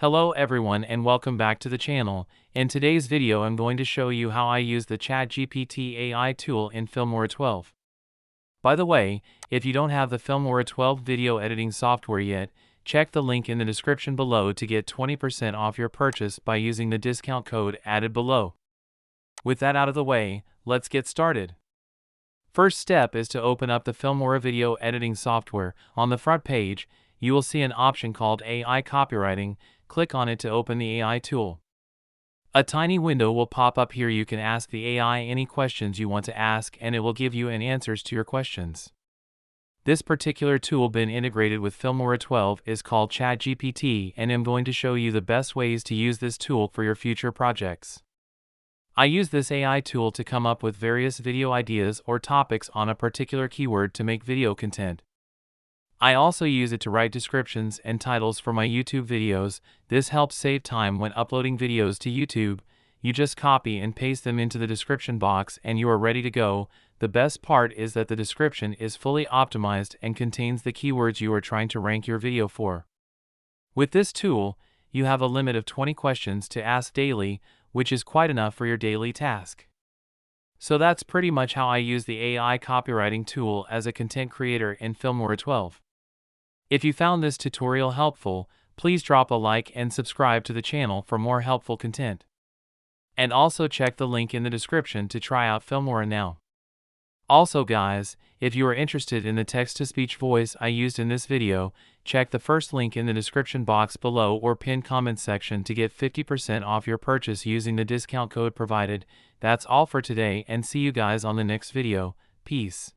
Hello everyone and welcome back to the channel. In today's video I'm going to show you how I use the ChatGPT AI tool in Filmora 12. By the way, if you don't have the Filmora 12 video editing software yet, check the link in the description below to get 20% off your purchase by using the discount code added below. With that out of the way, let's get started. First step is to open up the Filmora video editing software. On the front page, you will see an option called AI Copywriting. Click on it to open the AI tool. A tiny window will pop up here. You can ask the AI any questions you want to ask and it will give you an answers to your questions. This particular tool been integrated with Filmora 12 is called ChatGPT and I'm going to show you the best ways to use this tool for your future projects. I use this AI tool to come up with various video ideas or topics on a particular keyword to make video content. I also use it to write descriptions and titles for my YouTube videos. This helps save time when uploading videos to YouTube. You just copy and paste them into the description box and you are ready to go. The best part is that the description is fully optimized and contains the keywords you are trying to rank your video for. With this tool, you have a limit of 20 questions to ask daily, which is quite enough for your daily task. So that's pretty much how I use the AI copywriting tool as a content creator in Filmora 12. If you found this tutorial helpful, please drop a like and subscribe to the channel for more helpful content. And also check the link in the description to try out Filmora now. Also guys, if you are interested in the text-to-speech voice I used in this video, check the first link in the description box below or pinned comment section to get 50% off your purchase using the discount code provided. That's all for today and see you guys on the next video. Peace.